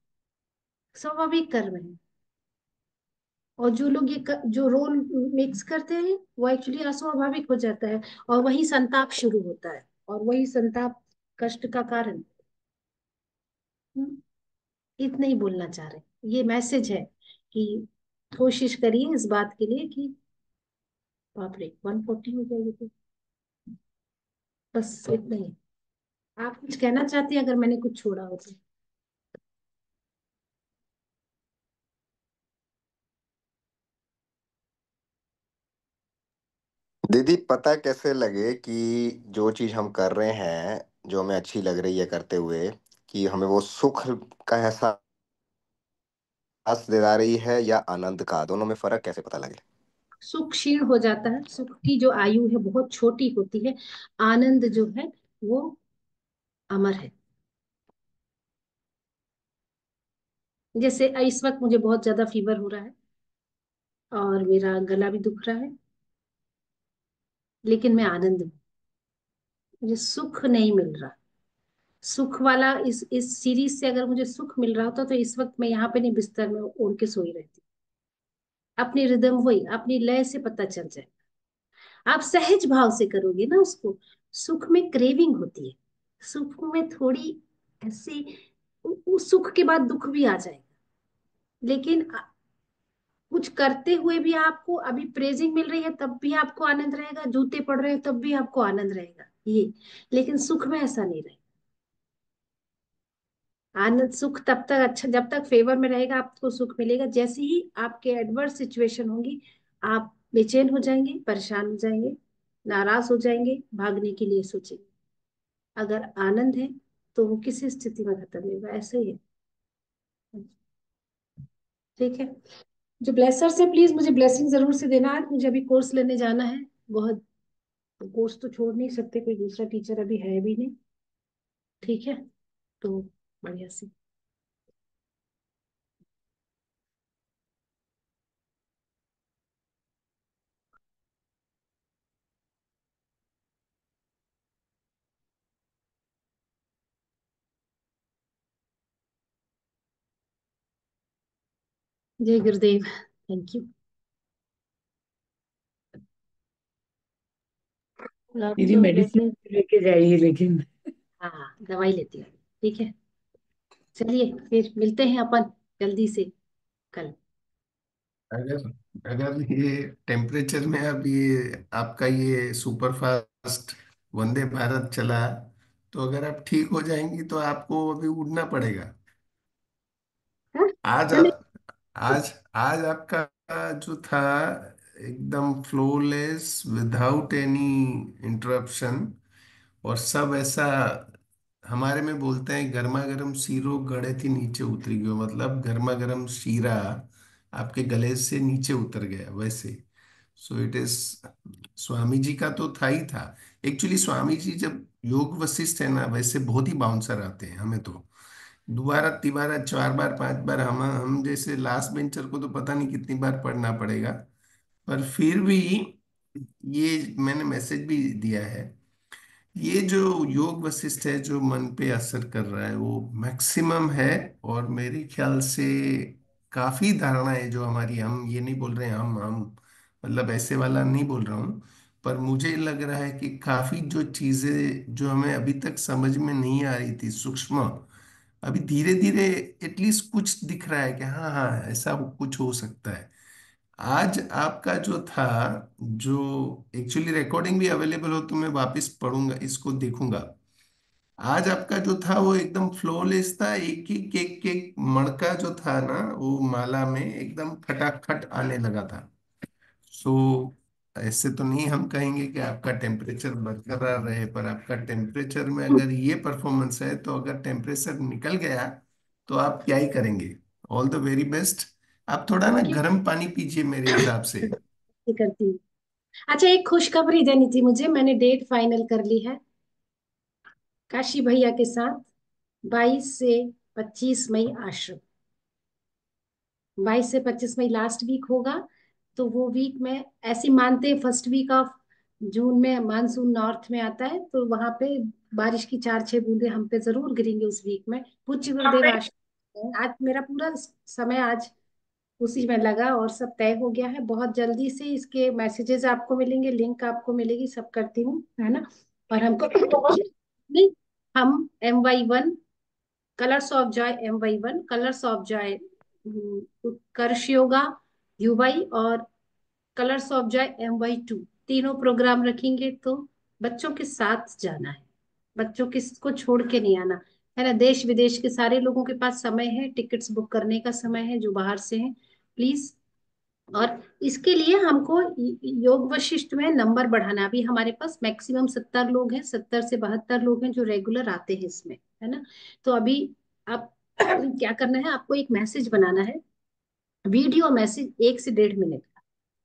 स्वाभाविक कर्म है। और जो लोग जो रोल मिक्स करते हैं वो एक्चुअली अस्वाभाविक हो जाता है, और वही संताप शुरू होता है, और वही संताप कष्ट का कारण। हम्म, इतना ही बोलना चाह रहे हैं। ये मैसेज है कि कोशिश करिए इस बात के लिए कि, बाप रे 140 हो जाएगी तो, बस इतना ही। आप कुछ कहना चाहते हैं अगर मैंने कुछ छोड़ा हो तो? दीदी पता कैसे लगे कि जो चीज हम कर रहे हैं, जो हमें अच्छी लग रही है करते हुए, कि हमें वो सुख का एहसास असदारी है या आनंद का, दोनों में फर्क कैसे पता लगे? सुख क्षीण हो जाता है, सुख की जो आयु है बहुत छोटी होती है। आनंद जो है वो अमर है। जैसे इस वक्त मुझे बहुत ज्यादा फीवर हो रहा है और मेरा गला भी दुख रहा है, लेकिन मैं आनंद में, मुझे सुख नहीं मिल रहा। सुख वाला इस सीरीज से अगर मुझे सुख मिल रहा होता तो इस वक्त मैं यहाँ पे नहीं, बिस्तर में ओढ़ के सोई रहती। अपनी रिदम वही, अपनी लय से पता चल जाए। आप सहज भाव से करोगे ना उसको। सुख में क्रेविंग होती है, सुख में थोड़ी ऐसी, उस सुख के बाद दुख भी आ जाएगा। लेकिन कुछ करते हुए भी आपको अभी प्रेजिंग मिल रही है तब भी आपको आनंद रहेगा, जूते पड़ रहे हैं तब भी आपको आनंद रहेगा ये। लेकिन सुख में ऐसा नहीं रहेगा। आनंद सुख तब तक अच्छा, जब तक फेवर में रहेगा आपको सुख मिलेगा। जैसे ही आपके एडवर्स सिचुएशन होंगी, आप बेचैन हो जाएंगे, परेशान हो जाएंगे, नाराज हो जाएंगे, भागने के लिए सोचेंगे। अगर आनंद है तो वो किसी स्थिति में खत्म नहीं होगा, ऐसे ही है। ठीक है। जो ब्लेसर्स है प्लीज मुझे ब्लेसिंग जरूर से देना। आज मुझे अभी कोर्स लेने जाना है बहुत। कोर्स तो छोड़ नहीं सकते, कोई दूसरा टीचर अभी है भी नहीं। ठीक है, तो बढ़िया से। जय गुरुदेव। Thank you. लॉट्स दीदी ऑफ मेडिसिन ब्लेसिंग। लेके जाइए लेकिन। हाँ, दवाई लेती हूँ। ठीक है, चलिए फिर मिलते हैं अपन जल्दी से कल। अगर अगर ये टेम्परेचर में अब ये आपका ये सुपर फास्ट वंदे भारत चला, तो अगर आप ठीक हो जाएंगी तो आपको अभी उड़ना पड़ेगा। हाँ? आज चलिए। आज आज आपका जो था एकदम फ्लोलेस, विदाउट एनी इंटरप्शन, और सब ऐसा हमारे में बोलते हैं गर्मा गर्म शीरो गड़े थी नीचे उतरी गयो, मतलब गर्मा गर्म शीरा आपके गले से नीचे उतर गया वैसे। So it is, Swami ji का तो था ही था। एक्चुअली स्वामी जी जब योग वशिष्ठ है ना, वैसे बहुत ही बाउंसर आते हैं हमें तो, दोबारा तिबारा 4 बार 5 बार। हम जैसे लास्ट बेंचर को तो पता नहीं कितनी बार पढ़ना पड़ेगा। पर फिर भी ये मैंने मैसेज भी दिया है, ये जो योग वशिष्ठ है जो मन पे असर कर रहा है वो मैक्सिमम है। और मेरे ख्याल से काफी धारणाएं जो हमारी, हम ये नहीं बोल रहे हैं हम मतलब ऐसे वाला नहीं बोल रहा हूँ, पर मुझे लग रहा है कि काफी जो चीजें जो हमें अभी तक समझ में नहीं आ रही थी सूक्ष्म, अभी धीरे धीरे एटलीस्ट कुछ दिख रहा है कि हाँ हाँ ऐसा कुछ हो सकता है। आज आपका जो था, जो एक्चुअली रिकॉर्डिंग भी अवेलेबल हो तो मैं वापस पढ़ूंगा इसको, देखूंगा। आज आपका जो था वो एकदम फ्लोलेस था, एक एक मणका जो था ना वो माला में एकदम खटाखट आने लगा था। सो ऐसे तो नहीं हम कहेंगे कि आपका टेम्परेचर बरकरार रहे, पर आपका टेम्परेचर में अगर ये परफॉर्मेंस है तो अगर टेम्परेचर निकल गया तो आप क्या ही करेंगे। All the very best. आप थोड़ा ना ओके। गर्म पानी पीजिए मेरे हिसाब से। करती हूँ। अच्छा, एक खुशखबरी देनी थी मुझे, मैंने डेट फाइनल कर ली है काशी भैया के साथ। 22 से 25 मई आश्रम। 22 से 25 मई लास्ट वीक होगा। तो वो वीक में ऐसी मानते हैं फर्स्ट वीक ऑफ जून में मानसून नॉर्थ में आता है, तो वहां पे बारिश की 4-6 बूंदे हम पे जरूर गिरेंगे उस वीक में। पूज्य गुरुदेव आश्रम। आज मेरा पूरा समय आज उसी में लगा और सब तय हो गया है। बहुत जल्दी से इसके मैसेजेस आपको मिलेंगे, लिंक आपको मिलेगी, सब करती हूँ, है ना। और हमको नहीं, हम MY1 colours of Joy, MY1 colours of Joy, Utkarsh yoga UY, और कलर्स ऑफ जॉय MY2, तीनों प्रोग्राम रखेंगे। तो बच्चों के साथ जाना है, बच्चों को छोड़ के नहीं आना, है ना। देश विदेश के सारे लोगों के पास समय है, टिकट्स बुक करने का समय है जो बाहर से हैं, प्लीज। और इसके लिए हमको योग वशिष्ठ में नंबर बढ़ाना। अभी हमारे पास मैक्सिमम 70 लोग हैं, 70 से 72 लोग हैं जो रेगुलर आते हैं इसमें, है ना। तो अभी आप क्या करना है, आपको एक मैसेज बनाना है वीडियो मैसेज 1 से 1.5 मिनट का।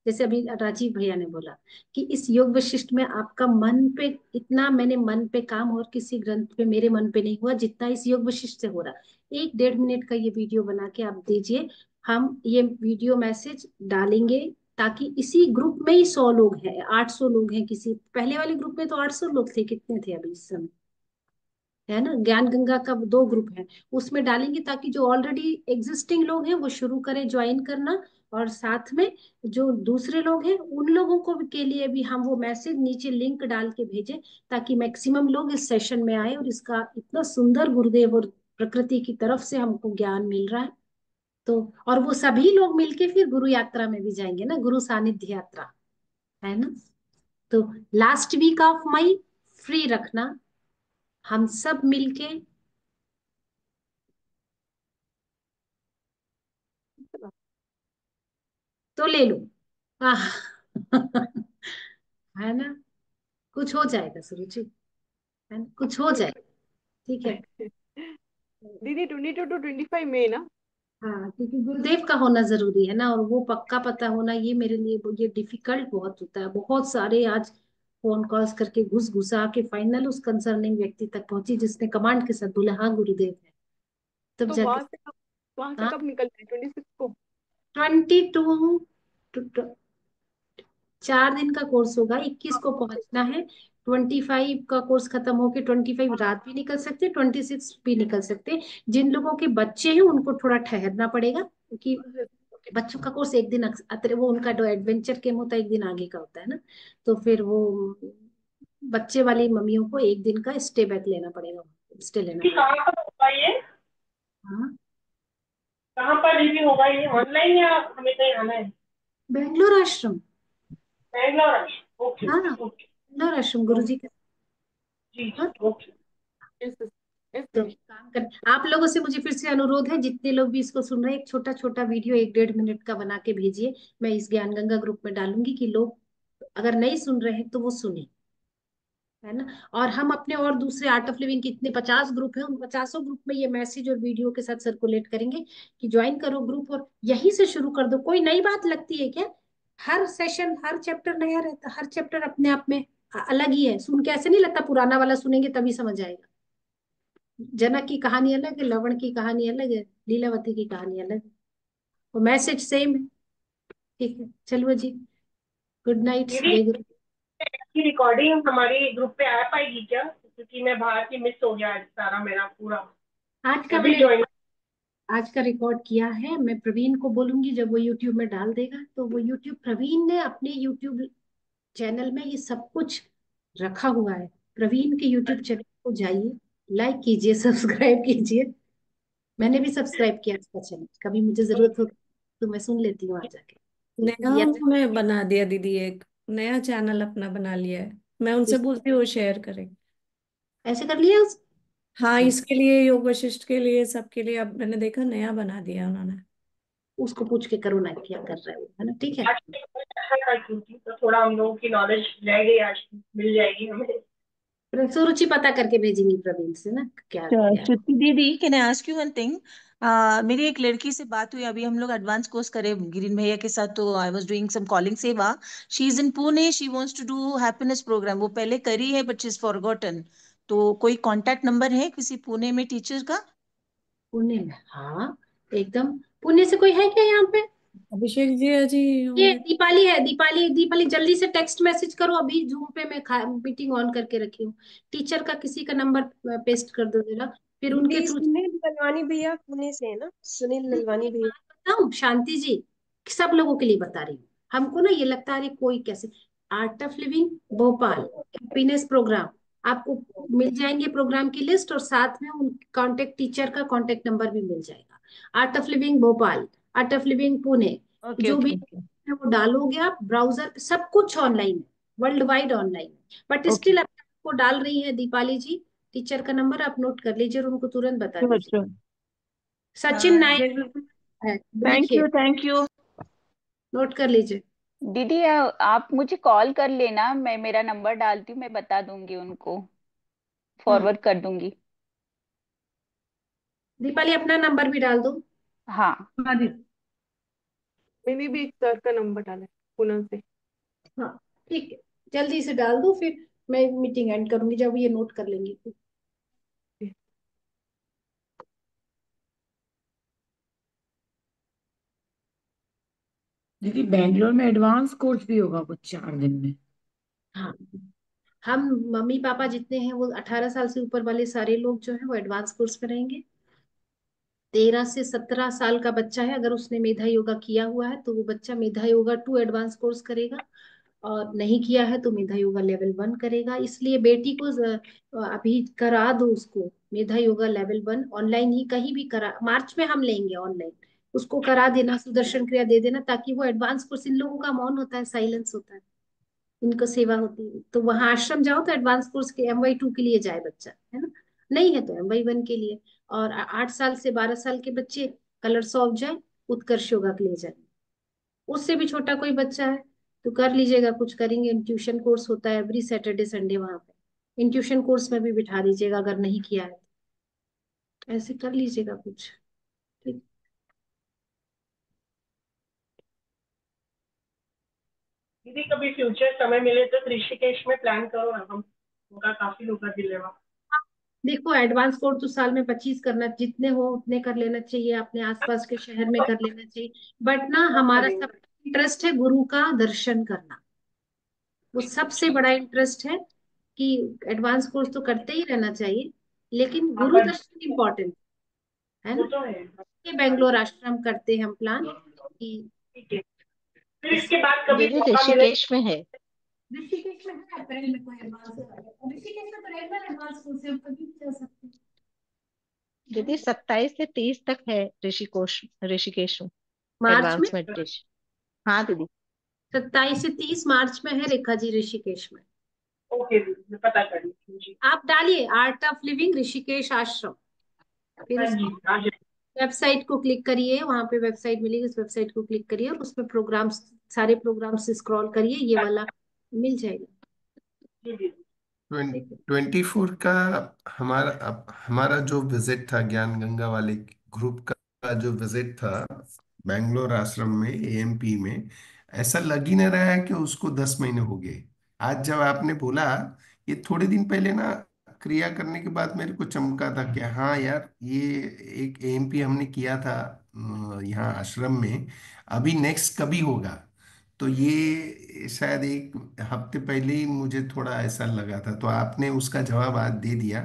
जैसे अभी राजीव भैया ने बोला कि इस योग वशिष्ठ में आपका मन पे इतना, मैंने मन पे काम और किसी ग्रंथ पे मेरे मन पे नहीं हुआ जितना इस योग वशिष्ठ से हो रहा। 1 1.5 मिनट का ये वीडियो बना के आप दीजिए, हम ये वीडियो मैसेज डालेंगे, ताकि इसी ग्रुप में ही 100 लोग हैं, 800 लोग हैं, किसी पहले वाले ग्रुप में तो 800 लोग थे, कितने थे अभी इस समय, है ना, ज्ञान गंगा का 2 ग्रुप है, उसमें डालेंगे ताकि जो ऑलरेडी एग्जिस्टिंग लोग हैं वो शुरू करें ज्वाइन करना, और साथ में जो दूसरे लोग हैं उन लोगों को के लिए भी हम वो मैसेज नीचे लिंक डाल के भेजें, ताकि मैक्सिमम लोग इस सेशन में आए, और इसका इतना सुंदर गुरुदेव और प्रकृति की तरफ से हमको ज्ञान मिल रहा है। तो और वो सभी लोग मिलके फिर गुरु यात्रा में भी जाएंगे ना, गुरु सानिध्य यात्रा, है ना। तो last week of May free रखना, हम सब मिलके, तो ले लो। आह, है ना, कुछ हो जाएगा सुरुचि, है ना, कुछ हो जाएगा, ठीक है। दीदी 22 to 25 मई ना? हाँ, क्योंकि गुरुदेव का होना जरूरी है ना, और वो पक्का पता होना ये मेरे लिए ये डिफिकल्ट बहुत होता है। बहुत सारे आज फोन कॉल्स करके घुस घुसा के फाइनल उस कंसर्निंग व्यक्ति तक पहुंची जिसने कमांड के साथ बोला हाँ गुरुदेव है, तब तो जाके। वहां से हाँ, कब निकलते हैं? 26 को? 22 टू 4 दिन का कोर्स होगा, 21 को पहुंचना है। 25 का कोर्स खत्म होके 25 रात भी निकल सकते, 26 भी निकल सकते। जिन लोगों के बच्चे हैं उनको थोड़ा ठहरना पड़ेगा, क्योंकि बच्चों का कोर्स एक दिन वो उनका जो एडवेंचर गेम होता है एक दिन आगे का होता है ना, तो फिर वो बच्चे वाली मम्मियों को एक दिन का स्टे बैक लेना पड़ेगा, स्टे लेना कि पड़ेगा। कहाँ पर होगा ये? हाँ, कहाँ पर रिव्यू होगा ये, ऑनलाइन या हमें कहीं आना है? बेंगलोर आश्रम। बैंगलोर। ओके हाँ, ओके। बेंगलोर आश्रम गुरु जी का। जी हाँ, जी ओके। यस यस तो दीदी। काम कर, आप लोगों से मुझे फिर से अनुरोध है, जितने लोग भी इसको सुन रहे हैं, एक छोटा छोटा वीडियो 1 1.5 मिनट का बना के भेजिए। मैं इस ज्ञान गंगा ग्रुप में डालूंगी कि लोग अगर नहीं सुन रहे हैं तो वो सुने, है ना। और हम अपने और दूसरे आर्ट ऑफ लिविंग के इतने 50 ग्रुप हैं, उन 50 ग्रुप में ये मैसेज और वीडियो के साथ सर्कुलेट करेंगे कि ज्वाइन करो ग्रुप, और यहीं से शुरू कर दो। कोई नई बात लगती है क्या? हर सेशन हर चैप्टर नया रहता, हर चैप्टर अपने आप में अलग ही है, सुन के ऐसे नहीं लगता पुराना वाला सुनेंगे तभी समझ आएगा। जनक की कहानी अलग है, लवण की कहानी अलग है, लीलावती की कहानी अलग है, वो मैसेज सेम है। ठीक है, चलो जी, गुड नाइट, दीदी, जय गुरु। की रिकॉर्डिंग हमारी ग्रुप पे आ पाएगी क्या? क्योंकि मैं बाहर की मिस हो गया आज सारा मेरा पूरा। आज का मैं भी मैंने ज्वाइन। आज का रिकॉर्ड किया है, मैं प्रवीण को बोलूंगी जब वो यूट्यूब में डाल देगा, तो वो यूट्यूब प्रवीण ने अपने यूट्यूब चैनल में ये सब कुछ रखा हुआ है। प्रवीण के यूट्यूब चैनल को जाइए, लाइक कीजिए, सब्सक्राइब कीजिए। मैंने भी सब्सक्राइब किया इसका चैनल, कभी मुझे जरूरत हो तो मैं सुन लेती हूँ आ जाके, ठीक नया है या उन्होंने बना दिया दीदी, एक नया चैनल अपना बना लिया है। मैं उनसे बोलती हूँ वो शेयर करें। ऐसे कर लिया हाँ, हाँ, इसके लिए, योग वशिष्ठ के लिए, सबके लिए अब मैंने देखा नया बना दिया उन्होंने। उसको पूछ के करो ना क्या कर रहा है वो, है ना, ठीक है। आज अच्छा था क्योंकि तो थोड़ा हम लोगों की नॉलेज रह गई, आज मिल जाएगी हमें। सुरुचि पता करके भेजेंगी प्रवीण से ना, क्या क्या है। श्रुति दीदी, can I ask you one thing? मेरी एक लड़की से बात हुई अभी, हम लोग एडवांस कोर्स करे गिरीन भैया के साथ, तो I was doing some calling सेवा। She is in Pune, she wants to do happiness program, वो पहले करी है बट शी इज फॉरगॉटन। तो कोई कांटेक्ट नंबर है किसी पुणे में टीचर का? पुणे में? हाँ, एकदम। पुणे से कोई है क्या यहाँ पे? अभिषेक जी जी ये होंगे। दीपाली है, दीपाली, दीपाली जल्दी से टेक्स्ट मैसेज करो, अभी जूम पे मैं मीटिंग ऑन करके रखी हूँ। टीचर का किसी का नंबर पेस्ट कर दो जरा, फिर उनके दीदी थ्रू। सुनील ललवानी भैया पुणे से है ना, सुनील दीदी ललवानी एक भैया। बात बताऊं शांति जी, सब लोगों के लिए बता रही हूँ। हमको ना ये लगता है अरे कोई कैसे, Art of Living Bhopal happiness program, आपको मिल जाएंगे प्रोग्राम की लिस्ट, और साथ में उन कांटेक्ट टीचर का कांटेक्ट नंबर भी मिल जाएगा। Art of Living Bhopal, art of living Pune, okay जो भी ओके है वो डालोगे आप ब्राउजर पे, सब कुछ ऑनलाइन है, वर्ल्ड वाइड ऑनलाइन है, बट ओके। स्टिल आपको डाल रही है दीपाली जी। टीचर का नंबर आप नोट कर लीजिए और उनको तुरंत बता श्योर दीजिए। श्योर। सचिन जय नायक गुरु। है, थैंक लिखिए, यू थैंक यू। नोट कर लीजिए। दीदी आप मुझे कॉल कर लेना, मैं मेरा नंबर डालती हूँ, मैं बता दूंगी उनको, हम्म, फॉरवर्ड कर दूंगी। दीपाली अपना नंबर भी डाल दो। हाँ। हाँ दीदी। मैंने भी एक सर का नंबर डाला है पुणे से। हाँ ठीक है, जल्दी से डाल दो, फिर मैं मीटिंग एंड करूंगी जब ये नोट कर लेंगे। दीदी बैंगलोर में एडवांस कोर्स भी होगा कुछ 4 दिन में? हाँ, हम मम्मी पापा जितने हैं वो 18 साल से ऊपर वाले सारे लोग जो है वो एडवांस कोर्स में रहेंगे। 13 से 17 साल का बच्चा है, अगर उसने मेधा योगा किया हुआ है तो वो बच्चा मेधा योगा 2 एडवांस कोर्स करेगा, और नहीं किया है तो मेधा योगा लेवल 1 करेगा। इसलिए बेटी को अभी करा दो उसको मेधा योगा लेवल 1, ऑनलाइन ही कहीं भी करा, मार्च में हम लेंगे ऑनलाइन, उसको करा देना, सुदर्शन क्रिया दे देना, ताकि वो एडवांस कोर्स, इन लोगों का मौन होता है, साइलेंस होता है, इनको सेवा होती है, तो वहां आश्रम जाओ तो एडवांस कोर्स के MY2 के लिए जाए बच्चा, है ना, नहीं है तो MY1 के लिए। और 8 साल से 12 साल के बच्चे कलर्स ऑफ जाए, उत्कर्ष योगा के लिए जाए। उससे भी छोटा कोई बच्चा है तो कर लीजिएगा, कुछ करेंगे, ट्यूशन कोर्स होता है एवरी सैटरडे संडे वहां पे, इन ट्यूशन कोर्स में भी बिठा दीजिएगा अगर नहीं किया है तो, ऐसे कर लीजिएगा कुछ। ठीक। दीदी कभी फ्यूचर समय मिले तो ऋषिकेश में प्लान करो ना, हम उनका काफी लोग का दिल है वहाँ। देखो एडवांस कोर्स तो साल में 25 करना, जितने हो उतने कर लेना चाहिए, अपने आसपास के शहर में कर लेना चाहिए, बट ना सब हमारा करेंगे। सब इंटरेस्ट है गुरु का दर्शन करना, वो सबसे बड़ा इंटरेस्ट है, कि एडवांस कोर्स तो करते ही रहना चाहिए, लेकिन हाँ गुरु पर दर्शन इम्पोर्टेंट है वो ना। तो है। ये बेंगलोर आश्रम करते हैं हम प्लान कि ठीक है, फिर इस इसके बाद कभी दीदी मौका मिले। ऋषिकेश में है। ऋषिकेश में है, अप्रैल में कोई एडवांस, ऋषिकेश में तो रेगुलर एडवांस कोर्स है, हम कभी भी जा सकते हैं, दीदी 27 से 30 तक है ऋषिकेश में मार्च में। Advance meditation. हाँ दीदी। 27 से 30 मार्च में है रेखा जी ऋषिकेश में। ओके दीदी, मैं पता कर लूँ जी। आप डालिए आर्ट ऑफ लिविंग ऋषिकेश आश्रम, फिर हाँ जी उसको आ जाए। वेबसाइट को क्लिक करिए, वहां पे वेबसाइट मिलेगी, उस वेबसाइट को क्लिक करिए और उसमें प्रोग्राम्स, सारे प्रोग्राम्स स्क्रॉल करिए, ये वाला मिल जाएगा। जी दीदी। ठीक है। 24 का हमारा जो विजिट था, ज्ञान गंगा वाले ग्रुप का जो विजिट था बैंगलोर आश्रम में, AMP में, ऐसा लग ही नहीं रहा है कि उसको 10 महीने हो गए। आज जब आपने बोला, ये थोड़े दिन पहले ना क्रिया करने के बाद मेरे को चमका था कि हाँ यार, ये एक AMP हमने किया था यहाँ आश्रम में, अभी नेक्स्ट कभी होगा। तो ये शायद एक हफ्ते पहले ही मुझे थोड़ा ऐसा लगा था, तो आपने उसका जवाब आज दे दिया।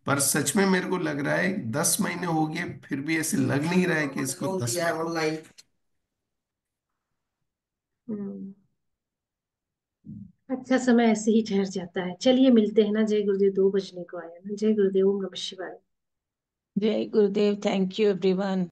पर सच में मेरे को लग रहा है 10 महीने हो गए, फिर भी ऐसे लग नहीं रहा है कि इसको 10। हम्म, अच्छा समय ऐसे ही ठहर जाता है, चलिए मिलते हैं ना, जय गुरुदेव, 2 बजने को आया ना, जय गुरुदेव, ओम नमः शिवाय। जय गुरुदेव, थैंक यू एवरीवन।